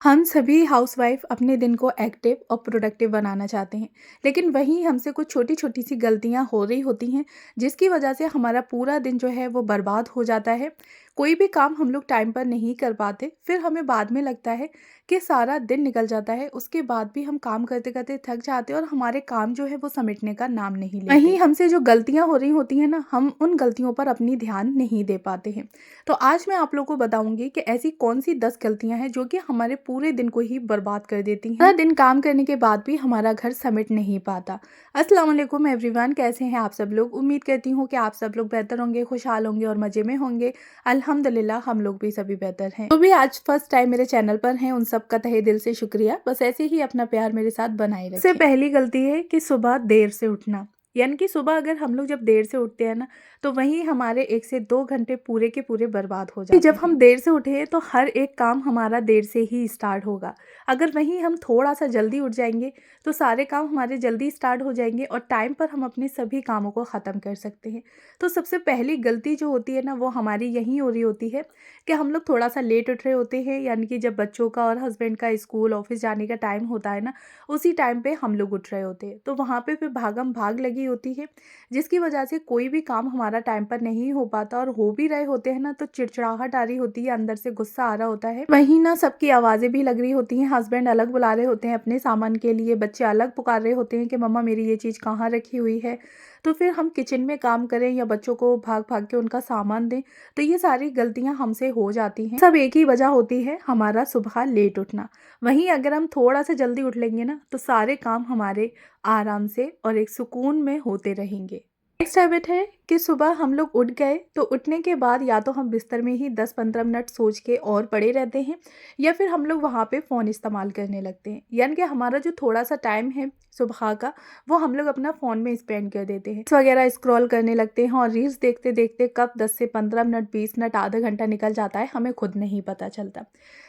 हम सभी हाउसवाइफ अपने दिन को एक्टिव और प्रोडक्टिव बनाना चाहते हैं, लेकिन वहीं हमसे कुछ छोटी-छोटी सी गलतियां हो रही होती हैं, जिसकी वजह से हमारा पूरा दिन जो है वो बर्बाद हो जाता है। कोई भी काम हम लोग टाइम पर नहीं कर पाते, फिर हमें बाद में लगता है कि सारा दिन निकल जाता है, उसके बाद भी हम काम करते-करते थक जाते हैं और हमारे काम जो है वो समेटने का नाम नहीं लेते। वहीं हमसे जो गलतियां हो रही होती हैं ना, हम उन गलतियों पर अपनी ध्यान नहीं दे पाते हैं। तो आज मैं आप लोगों को बताऊंगी कि ऐसी कौन सी 10 गलतियां हैं जो कि हमारे पूरे दिन को ही बर्बाद कर देती हैं। पूरा दिन काम करने के बाद भी हमारा घर समेट नहीं पाता। अस्सलाम वालेकुम एवरीवन, कैसे हैं आप सब लोग। उम्मीद करती हूँ कि आप सब लोग बेहतर होंगे, खुशहाल होंगे और मजे में होंगे। अल्हम्दुलिल्लाह हम लोग भी सभी बेहतर हैं। तो भी आज फर्स्ट टाइम मेरे चैनल पर हैं, उन सब का तहे दिल से शुक्रिया। बस ऐसे ही अपना प्यार मेरे साथ बनाए रखें। सबसे पहली गलती है कि सुबह देर से उठना। यानी कि सुबह अगर हम लोग जब देर से उठते हैं ना, तो वहीं हमारे 1 से 2 घंटे पूरे के पूरे बर्बाद हो जाते हैं। जब हम देर से उठे तो हर एक काम हमारा देर से ही स्टार्ट होगा। अगर वहीं हम थोड़ा-सा जल्दी उठ जाएँगे, तो सारे काम हमारे जल्दी स्टार्ट हो जाएँगे और टाइम पर हम अपने सभी कामों को ख़त्म कर सकते हैं। तो सबसे पहली गलती जो होती है ना, वो हमारी यहीं हो रही होती है कि हम लोग थोड़ा-सा लेट उठ रहे होते हैं। यानी कि जब बच्चों का और हस्बैंड का स्कूल, ऑफ़िस जाने का टाइम होता है ना, उसी टाइम पे हम लोग उठ रहे होते हैं। तो वहाँ पे फिर भागम-भाग लगी होती है, जिसकी वजह से कोई भी काम हमारा टाइम पर नहीं हो पाता और हो भी रहे होते हैं ना, तो चिड़चिड़ाहट आ रही होती है, अंदर से गुस्सा आ रहा होता है। वहीं ना सबकी आवाज़ें भी लग रही होती हैं, हस्बैंड अलग बुला रहे होते हैं अपने सामान के लिए, बच्चे अलग पुकार रहे होते हैं कि मम्मा मेरी ये चीज़ कहाँ रखी हुई है। तो फिर हम किचन में काम करें या बच्चों को भाग-भाग के उनका सामान दें, तो ये सारी गलतियाँ हमसे हो जाती हैं। सब एक ही वजह होती है, हमारा सुबह लेट उठना। वहीं अगर हम थोड़ा-सा जल्दी उठ लेंगे ना, तो सारे काम हमारे आराम से और एक सुकून में होते रहेंगे। नेक्स्ट हैबिट है कि सुबह हम लोग उठ गए तो उठने के बाद या तो हम बिस्तर में ही 10-15 मिनट सोच के और पड़े रहते हैं, या फिर हम लोग वहाँ पे फ़ोन इस्तेमाल करने लगते हैं। यानी कि हमारा जो थोड़ा-सा टाइम है सुबह का, वो हम लोग अपना फ़ोन में स्पेंड कर देते हैं। रील्स वगैरह स्क्रॉल करने लगते हैं और रील्स देखते-देखते कब 10 से 15 मिनट, 20 मिनट, आधा घंटा निकल जाता है, हमें खुद नहीं पता चलता।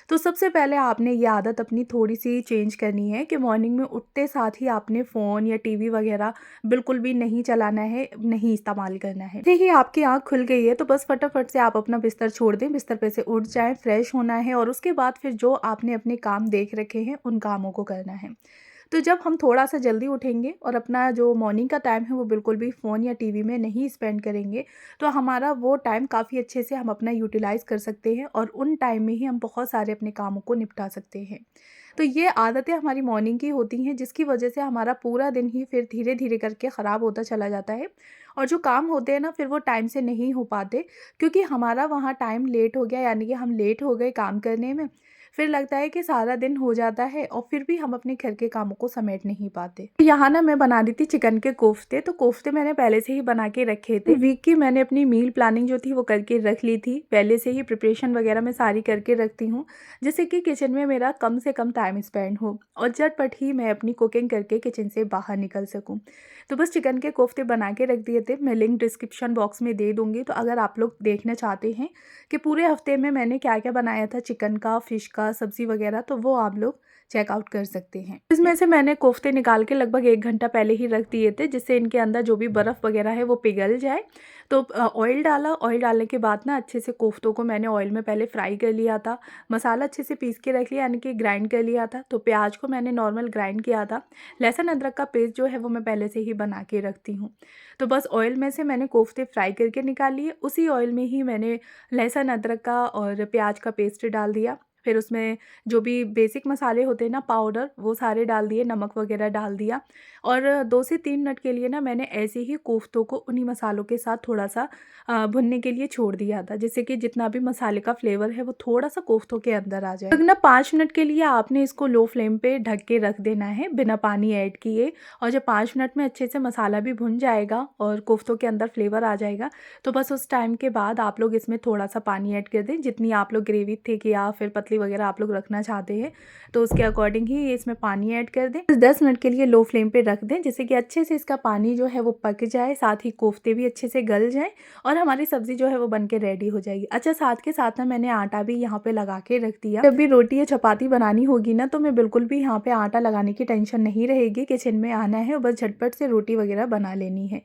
तो सबसे पहले आपने ये आदत अपनी थोड़ी-सी चेंज करनी है कि मॉर्निंग में उठते साथ ही आपने फ़ोन या टीवी वगैरह बिल्कुल भी नहीं चलाना है, नहीं इस्तेमाल करना है। जैसे ही आपकी आँख खुल गई है तो बस फटाफट से आप अपना बिस्तर छोड़ दें, बिस्तर पे से उठ जाएँ, फ्रेश होना है और उसके बाद फिर जो आपने अपने काम देख रखे हैं, उन कामों को करना है। तो जब हम थोड़ा-सा जल्दी उठेंगे और अपना जो मॉर्निंग का टाइम है वो बिल्कुल भी फ़ोन या टीवी में नहीं स्पेंड करेंगे, तो हमारा वो टाइम काफ़ी अच्छे से हम अपना यूटिलाइज़ कर सकते हैं और उन टाइम में ही हम बहुत सारे अपने कामों को निपटा सकते हैं। तो ये आदतें हमारी मॉर्निंग की होती हैं, जिसकी वजह से हमारा पूरा दिन ही फिर धीरे-धीरे करके ख़राब होता चला जाता है और जो काम होते हैं ना, फिर वो टाइम से नहीं हो पाते, क्योंकि हमारा वहाँ टाइम लेट हो गया, यानी कि हम लेट हो गए काम करने में। फिर लगता है कि सारा दिन हो जाता है और फिर भी हम अपने घर के कामों को समेट नहीं पाते। यहाँ ना मैं बना रही थी चिकन के कोफ्ते, तो कोफ्ते मैंने पहले से ही बना के रखे थे। वीक की मैंने अपनी मील प्लानिंग जो थी वो करके रख ली थी। पहले से ही प्रिपरेशन वगैरह मैं सारी करके रखती हूँ, जिससे कि किचन में मेरा कम से कम टाइम स्पेंड हो और झटपट ही मैं अपनी कुकिंग करके किचन से बाहर निकल सकूँ। तो बस चिकन के कोफ्ते बना के रख दिए थे। मैं लिंक डिस्क्रिप्शन बॉक्स में दे दूँगी, तो अगर आप लोग देखना चाहते हैं कि पूरे हफ्ते में मैंने क्या-क्या बनाया था, चिकन का, फिश का, सब्ज़ी वगैरह, तो वो आप लोग चेकआउट कर सकते हैं। इसमें से मैंने कोफ्ते निकाल के लगभग 1 घंटा पहले ही रख दिए थे, जिससे इनके अंदर जो भी बर्फ़ वगैरह है वो पिघल जाए। तो ऑयल डाला, ऑयल डालने के बाद ना अच्छे से कोफ्तों को मैंने ऑयल में पहले फ्राई कर लिया था। मसाला अच्छे से पीस के रख लिया, यानी कि ग्राइंड कर लिया था। तो प्याज को मैंने नॉर्मल ग्राइंड किया था। लहसुन अदरक का पेस्ट जो है वो मैं पहले से ही बना के रखती हूँ। तो बस ऑयल में से मैंने कोफ्ते फ्राई करके निकाल लिए। उसी ऑयल में ही मैंने लहसुन अदरक का और प्याज का पेस्ट डाल दिया। फिर उसमें जो भी बेसिक मसाले होते हैं ना, पाउडर, वो सारे डाल दिए, नमक वगैरह डाल दिया और 2 से 3 मिनट के लिए ना मैंने ऐसे ही कोफ्तों को उन्हीं मसालों के साथ थोड़ा-सा भुनने के लिए छोड़ दिया था, जिससे कि जितना भी मसाले का फ्लेवर है वो थोड़ा-सा कोफ्तों के अंदर आ जाए। लगभग 5 मिनट के लिए आपने इसको लो फ्लेम पे ढक के रख देना है बिना पानी ऐड किए, और जब 5 मिनट में अच्छे से मसाला भी भुन जाएगा और कोफ्तों के अंदर फ्लेवर आ जाएगा, तो बस उस टाइम के बाद आप लोग इसमें थोड़ा-सा पानी ऐड कर दें, जितनी आप लोग ग्रेवी थिक या फिर पतली वगैरह आप लोग रखना चाहते हैं, तो उसके अकॉर्डिंग ही इसमें पानी ऐड कर दें। 10 मिनट के लिए लो फ्लेम पे रख दें, जिससे कि अच्छे से इसका पानी जो है वो पक जाए, साथ ही कोफ्ते भी अच्छे से गल जाएँ और हमारी सब्ज़ी जो है वो बन के रेडी हो जाएगी। अच्छा, साथ के साथ ना मैंने आटा भी यहाँ पे लगा के रख दिया। जब भी रोटी या चपाती बनानी होगी ना, तो मैं बिल्कुल भी यहाँ पे आटा लगाने की टेंशन नहीं रहेगी। किचन में आना है और बस झटपट से रोटी वगैरह बना लेनी है।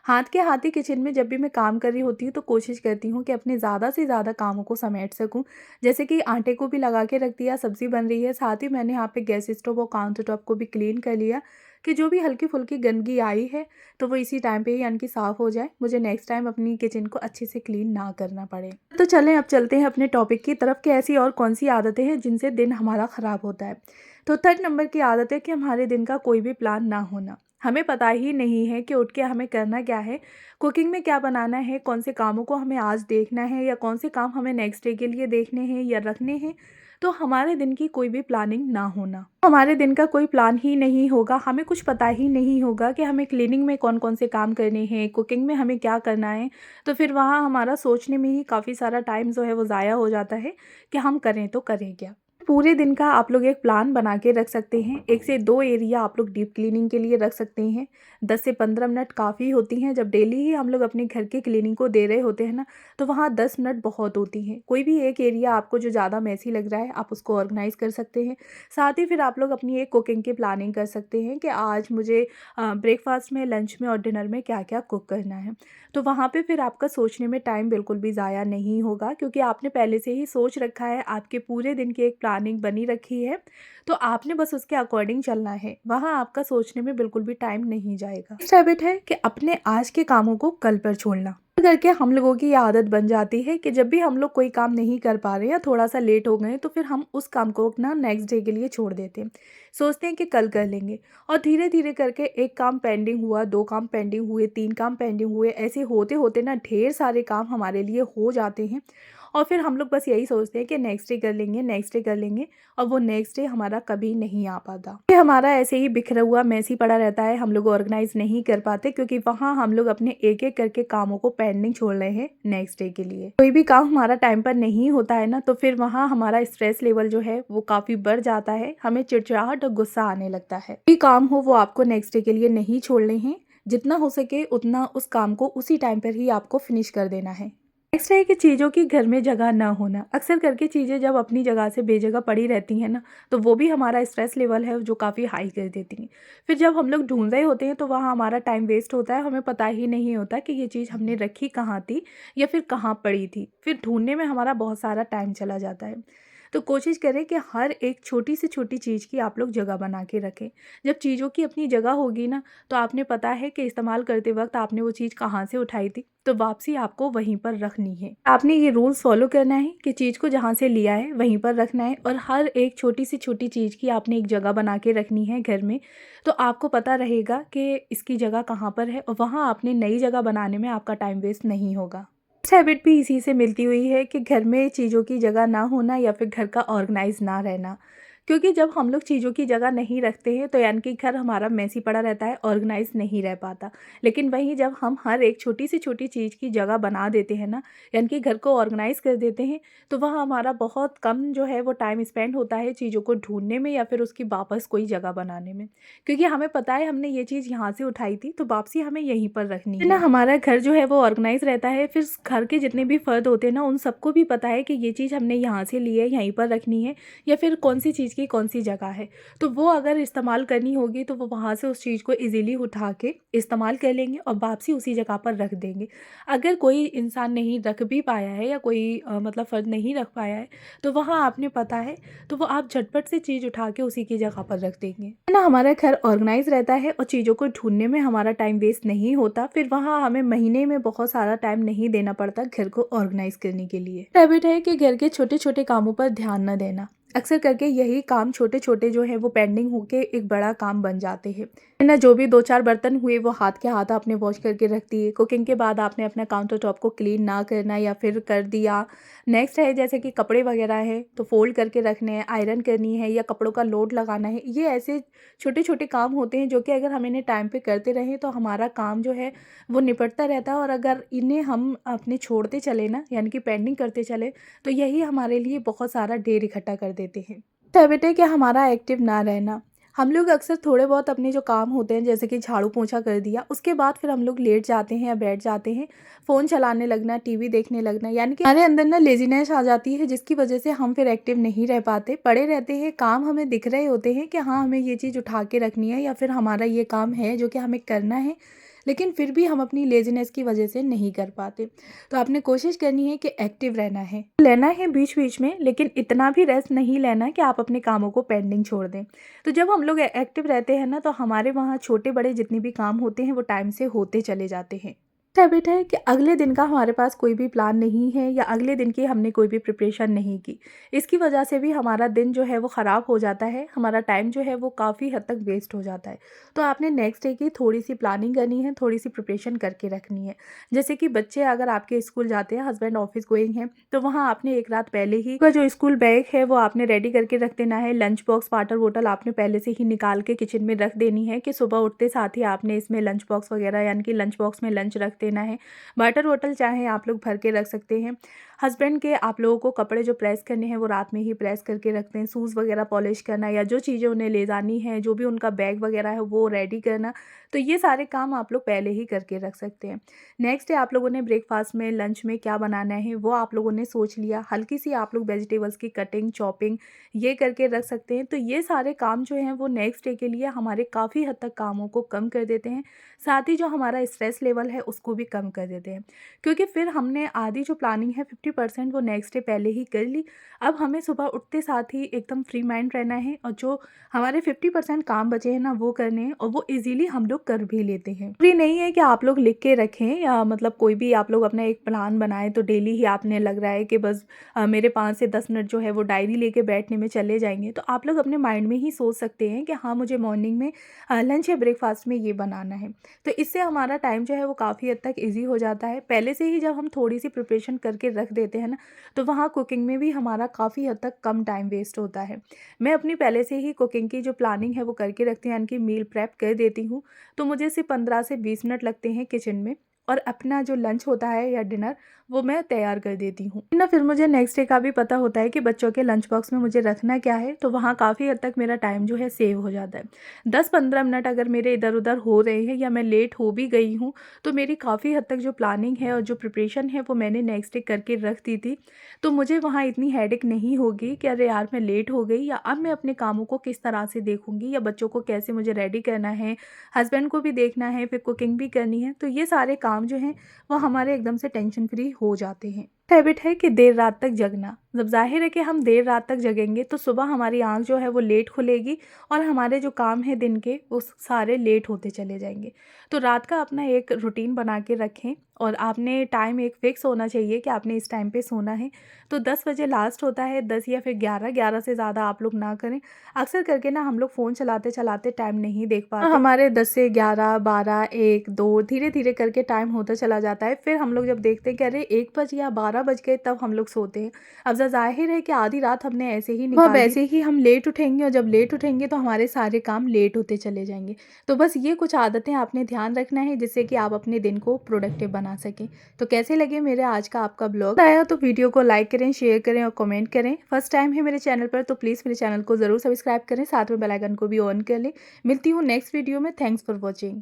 हाथ के हाथ ही किचन में जब भी मैं काम कर रही होती हूँ तो कोशिश करती हूँ कि अपने ज़्यादा से ज़्यादा कामों को समेट सकूँ। जैसे कि आटे को भी लगा के रख दिया, सब्ज़ी बन रही है, साथ ही मैंने यहाँ पे गैस स्टोव और काउंटर टॉप को भी क्लीन कर लिया कि जो भी हल्की-फुल्की गंदगी आई है तो वो इसी टाइम पे ही यानी कि साफ़ हो जाए, मुझे नेक्स्ट टाइम अपनी किचन को अच्छे से क्लीन ना करना पड़े। तो चलें अब चलते हैं अपने टॉपिक की तरफ कि ऐसी और कौन-सी आदतें हैं जिनसे दिन हमारा ख़राब होता है। तो 3rd नंबर की आदत है कि हमारे दिन का कोई भी प्लान ना होना। हमें पता ही नहीं है कि उठ के हमें करना क्या है, कुकिंग में क्या बनाना है, कौन से कामों को हमें आज देखना है या कौन से काम हमें नेक्स्ट डे के लिए देखने हैं या रखने हैं। तो हमारे दिन की कोई भी प्लानिंग ना होना, हमारे दिन का कोई प्लान ही नहीं होगा, हमें कुछ पता ही नहीं होगा कि हमें क्लीनिंग में कौन-कौन से काम करने हैं, कुकिंग में हमें क्या करना है। तो फिर वहाँ हमारा सोचने में ही काफ़ी सारा टाइम जो है वो ज़ाया हो जाता है कि हम करें तो करें क्या। पूरे दिन का आप लोग एक प्लान बना के रख सकते हैं। 1 से 2 एरिया आप लोग डीप क्लीनिंग के लिए रख सकते हैं। 10 से 15 मिनट काफ़ी होती हैं। जब डेली ही हम लोग अपने घर की क्लीनिंग को दे रहे होते हैं ना, तो वहाँ 10 मिनट बहुत होती हैं। कोई भी एक एरिया आपको जो ज़्यादा मेसी लग रहा है, आप उसको ऑर्गनाइज़ कर सकते हैं। साथ ही फिर आप लोग अपनी एक कुकिंग की प्लानिंग कर सकते हैं कि आज मुझे ब्रेकफ़ास्ट में, लंच में और डिनर में क्या-क्या कुक करना है। तो वहाँ पे फिर आपका सोचने में टाइम बिल्कुल भी ज़ाया नहीं होगा क्योंकि आपने पहले से ही सोच रखा है, आपके पूरे दिन की एक प्लानिंग बनी रखी है, तो आपने बस उसके अकॉर्डिंग चलना है। वहाँ आपका सोचने में बिल्कुल भी टाइम नहीं जाएगा। नेक्स्ट हैबिट है कि अपने आज के कामों को कल पर छोड़ना। करके हम लोगों की ये आदत बन जाती है कि जब भी हम लोग कोई काम नहीं कर पा रहे या थोड़ा-सा लेट हो गए, तो फिर हम उस काम को ना नेक्स्ट डे के लिए छोड़ देते हैं। सोचते हैं कि कल कर लेंगे और धीरे-धीरे करके 1 काम पेंडिंग हुआ, 2 काम पेंडिंग हुए, 3 काम पेंडिंग हुए, ऐसे होते-होते ना ढेर सारे काम हमारे लिए हो जाते हैं और फिर हम लोग बस यही सोचते हैं कि नेक्स्ट डे कर लेंगे, नेक्स्ट डे कर लेंगे और वो नेक्स्ट डे हमारा कभी नहीं आ पाता। ये हमारा ऐसे ही बिखरा हुआ मेसी पड़ा रहता है, हम लोग ऑर्गेनाइज़ नहीं कर पाते क्योंकि वहाँ हम लोग अपने एक-एक करके कामों को पेंडिंग छोड़ रहे हैं नेक्स्ट डे के लिए। कोई भी काम हमारा टाइम पर नहीं होता है ना, तो फिर वहाँ हमारा स्ट्रेस लेवल जो है वो काफ़ी बढ़ जाता है, हमें चिड़चिड़ाहट और गुस्सा आने लगता है। कोई काम हो वो आपको नेक्स्ट डे के लिए नहीं छोड़ने हैं, जितना हो सके उतना उस काम को उसी टाइम पर ही आपको फिनिश कर देना है। नेक्स्ट है कि चीज़ों की घर में जगह ना होना। अक्सर करके चीज़ें जब अपनी जगह से बेजगह पड़ी रहती हैं ना, तो वो भी हमारा स्ट्रेस लेवल है जो काफ़ी हाई कर देती हैं। फिर जब हम लोग ढूँढ रहे होते हैं तो वहाँ हमारा टाइम वेस्ट होता है, हमें पता ही नहीं होता कि ये चीज़ हमने रखी कहाँ थी या फिर कहाँ पड़ी थी। फिर ढूँढने में हमारा बहुत सारा टाइम चला जाता है। तो कोशिश करें कि हर एक छोटी से छोटी चीज़ की आप लोग जगह बना के रखें। जब चीज़ों की अपनी जगह होगी ना, तो आपने पता है कि इस्तेमाल करते वक़्त आपने वो चीज़ कहाँ से उठाई थी, तो वापसी आपको वहीं पर रखनी है। आपने ये रूल्स फ़ॉलो करना है कि चीज़ को जहाँ से लिया है वहीं पर रखना है और हर एक छोटी से छोटी चीज़ की आपने एक जगह बना के रखनी है घर में। तो आपको पता रहेगा कि इसकी जगह कहाँ पर है और वहाँ आपने नई जगह बनाने में आपका टाइम वेस्ट नहीं होगा। नेक्स्ट हैबिट भी इसी से मिलती हुई है कि घर में चीज़ों की जगह ना होना या फिर घर का ऑर्गेनाइज़ ना रहना। क्योंकि जब हम लोग चीज़ों की जगह नहीं रखते हैं तो यानी कि घर हमारा मेसी पड़ा रहता है, ऑर्गेनाइज़ नहीं रह पाता। लेकिन वहीं जब हम हर एक छोटी से छोटी चीज़ की जगह बना देते हैं ना, यानी कि घर को ऑर्गेनाइज़ कर देते हैं, तो वहाँ हमारा बहुत कम जो है वो टाइम स्पेंड होता है चीज़ों को ढूँढने में या फिर उसकी वापस कोई जगह बनाने में। क्योंकि हमें पता है हमने ये चीज़ यहाँ से उठाई थी तो वापसी हमें यहीं पर रखनी है। ना हमारा घर जो है वो ऑर्गेनाइज़ रहता है, फिर घर के जितने भी फ़र्द होते हैं ना उन सबको भी पता है कि ये चीज़ हमने यहाँ से ली है, यहीं पर रखनी है या फिर कौन-सी चीज़ की कौन-सी जगह है। तो वो अगर इस्तेमाल करनी होगी तो वो वहाँ से उस चीज़ को ईज़िली उठा के इस्तेमाल कर लेंगे और वापसी उसी जगह पर रख देंगे। अगर कोई इंसान नहीं रख भी पाया है या कोई मतलब फ़र्द नहीं रख पाया है, तो वहाँ आपने पता है तो वो आप झटपट से चीज़ उठा के उसी की जगह पर रख देंगे। है ना, हमारा घर ऑर्गेनाइज़ रहता है और चीज़ों को ढूँढने में हमारा टाइम वेस्ट नहीं होता। फिर वहाँ हमें महीने में बहुत सारा टाइम नहीं देना पड़ता घर को ऑर्गेनाइज़ करने के लिए। हैबिट है कि घर के छोटे-छोटे कामों पर ध्यान न देना। अक्सर करके यही काम छोटे-छोटे जो है वो पेंडिंग होके एक बड़ा काम बन जाते हैं। है ना, जो भी 2-4 बर्तन हुए वो हाथ के हाथ आपने वॉश करके रख दिए। कुकिंग के बाद आपने अपना काउंटर टॉप को क्लीन ना करना या फिर कर दिया। नेक्स्ट है जैसे कि कपड़े वगैरह हैं तो फ़ोल्ड करके रखने हैं, आयरन करनी है या कपड़ों का लोड लगाना है। ये ऐसे छोटे-छोटे काम होते हैं जो कि अगर हम इन्हें टाइम पे करते रहें तो हमारा काम जो है वो निपटता रहता है और अगर इन्हें हम अपने छोड़ते चले ना यानी कि पेंडिंग करते चले तो यही हमारे लिए बहुत सारा ढेर इकट्ठा कर देते हैं। हैबिट है कि हमारा एक्टिव ना रहना। हम लोग अक्सर थोड़े बहुत अपने जो काम होते हैं जैसे कि झाड़ू पोंछा कर दिया, उसके बाद फिर हम लोग लेट जाते हैं या बैठ जाते हैं, फ़ोन चलाने लगना, टीवी देखने लगना, यानी कि हमारे अंदर ना लेज़ीनेस आ जाती है जिसकी वजह से हम फिर एक्टिव नहीं रह पाते, पड़े रहते हैं। काम हमें दिख रहे होते हैं कि हाँ, हमें ये चीज़ उठा के रखनी है या फिर हमारा ये काम है जो कि हमें करना है, लेकिन फिर भी हम अपनी लेज़ीनेस की वजह से नहीं कर पाते। तो आपने कोशिश करनी है कि एक्टिव लेना है बीच-बीच में, लेकिन इतना भी रेस्ट नहीं लेना कि आप अपने कामों को पेंडिंग छोड़ दें। तो जब हम लोग एक्टिव रहते हैं ना, तो हमारे वहाँ छोटे-बड़े जितने भी काम होते हैं वो टाइम से होते चले जाते हैं। हैबिट है कि अगले दिन का हमारे पास कोई भी प्लान नहीं है या अगले दिन की हमने कोई भी प्रिपरेशन नहीं की। इसकी वजह से भी हमारा दिन जो है वो ख़राब हो जाता है, हमारा टाइम जो है वो काफ़ी हद तक वेस्ट हो जाता है। तो आपने नेक्स्ट डे की थोड़ी-सी प्लानिंग करनी है, थोड़ी-सी प्रिपरेशन करके रखनी है। जैसे कि बच्चे अगर आपके स्कूल जाते हैं, हस्बैंड ऑफ़िस गोइंग हैं, तो वहाँ आपने एक रात पहले ही का जो स्कूल बैग है वो आपने रेडी करके रख देना है। लंच बॉक्स, वाटर बॉटल आपने पहले से ही निकाल के किचन में रख देनी है कि सुबह उठते साथ ही आपने इसमें लंच बॉक्स वगैरह यानी कि लंच बॉक्स में लंच रख देना है। वाटर बॉटल चाहे आप लोग भर के रख सकते हैं। हस्बैंड के आप लोगों को कपड़े जो प्रेस करने हैं वो रात में ही प्रेस करके रखते हैं। शूज़ वगैरह पॉलिश करना या जो चीज़ें उन्हें ले जानी है, जो भी उनका बैग वगैरह है वो रेडी करना, तो ये सारे काम आप लोग पहले ही करके रख सकते हैं। नेक्स्ट डे आप लोगों ने ब्रेकफास्ट में, लंच में क्या बनाना है वो आप लोगों ने सोच लिया। हल्की सी आप लोग वेजिटेबल्स की कटिंग, चॉपिंग ये करके रख सकते हैं। तो ये सारे काम जो हैं वो नेक्स्ट डे के लिए हमारे काफ़ी हद तक कामों को कम कर देते हैं। साथ ही जो हमारा स्ट्रेस लेवल है उसको भी कम कर देते हैं, क्योंकि फिर हमने आधी जो प्लानिंग है 50% वो नेक्स्ट डे पहले ही कर ली। अब हमें सुबह उठते साथ ही एकदम फ्री माइंड रहना है और जो हमारे 50% काम बचे हैं ना वो करने हैं, और वो इजीली हम लोग कर भी लेते हैं। फ्री नहीं है कि आप लोग लिख के रखें या मतलब कोई भी आप लोग अपना एक प्लान बनाएं तो डेली ही आपने लग रहा है कि बस मेरे 5 से 10 मिनट जो है वो डायरी लेके बैठने में चले जाएंगे। तो आप लोग अपने माइंड में ही सोच सकते हैं कि हाँ, मुझे मॉर्निंग में लंच या ब्रेकफास्ट में ये बनाना है। तो इससे हमारा टाइम जो है वो काफ़ी हद तक ईज़ी हो जाता है। पहले से ही जब हम थोड़ी-सी प्रिपरेशन करके रख देते हैं ना, तो वहाँ कुकिंग में भी हमारा काफ़ी हद तक कम टाइम वेस्ट होता है। मैं अपनी पहले से ही कुकिंग की जो प्लानिंग है वो करके रखती हूँ, यानी कि मील प्रेप कर देती हूँ। तो मुझे सिर्फ 15 से 20 मिनट लगते हैं किचन में, और अपना जो लंच होता है या डिनर वो मैं तैयार कर देती हूँ ना। फिर मुझे नेक्स्ट डे का भी पता होता है कि बच्चों के लंच बॉक्स में मुझे रखना क्या है, तो वहाँ काफ़ी हद तक मेरा टाइम जो है सेव हो जाता है। 10-15 मिनट अगर मेरे इधर-उधर हो रहे हैं या मैं लेट हो भी गई हूँ, तो मेरी काफ़ी हद तक जो प्लानिंग है और जो प्रिपरेशन है वो मैंने नेक्स्ट डे करके रख दी थी। तो मुझे वहाँ इतनी हेडेक नहीं होगी कि अरे यार मैं लेट हो गई, या अब मैं अपने कामों को किस तरह से देखूँगी या बच्चों को कैसे मुझे रेडी करना है, हस्बैंड को भी देखना है, फिर कुकिंग भी करनी है। तो ये सारे काम जो हैं वो हमारे एकदम से टेंशन फ्री हो जाते हैं। हैबिट है कि देर रात तक जगना। जब ज़ाहिर है कि हम देर रात तक जगेंगे तो सुबह हमारी आँख जो है वो लेट खुलेगी और हमारे जो काम हैं दिन के वो सारे लेट होते चले जाएँगे। तो रात का अपना एक रूटीन बना के रखें, और आपने टाइम एक फ़िक्स होना चाहिए कि आपने इस टाइम पे सोना है। तो 10 बजे लास्ट होता है, 10 या फिर 11 से ज़्यादा आप लोग ना करें। अक्सर करके ना हम लोग फ़ोन चलाते-चलाते टाइम नहीं देख पाते। हमारे 10 से 11, 12, 1, 2 धीरे-धीरे करके टाइम होता चला जाता है। फिर हम लोग जब देखते हैं कि अरे 1 बज या 12 बज गए, तब हम लोग सोते हैं। अब ज़ाहिर है कि आधी रात हमने ऐसे ही निकाल दी। वैसे ही हम लेट उठेंगे, और जब लेट उठेंगे तो हमारे सारे काम लेट होते चले जाएँगे। तो बस ये कुछ आदतें आपने ध्यान रखना है जिससे कि आप अपने दिन को प्रोडक्टिव बना सकें। तो कैसे लगे मेरे आज का आपका ब्लॉग? आया तो वीडियो को लाइक करें, शेयर करें और कमेंट करें। फर्स्ट टाइम है मेरे चैनल पर तो प्लीज़ मेरे चैनल को ज़रूर सब्सक्राइब करें, साथ में बेल आइकन को भी ऑन कर लें। मिलती हूँ नेक्स्ट वीडियो में। Thanks for watching.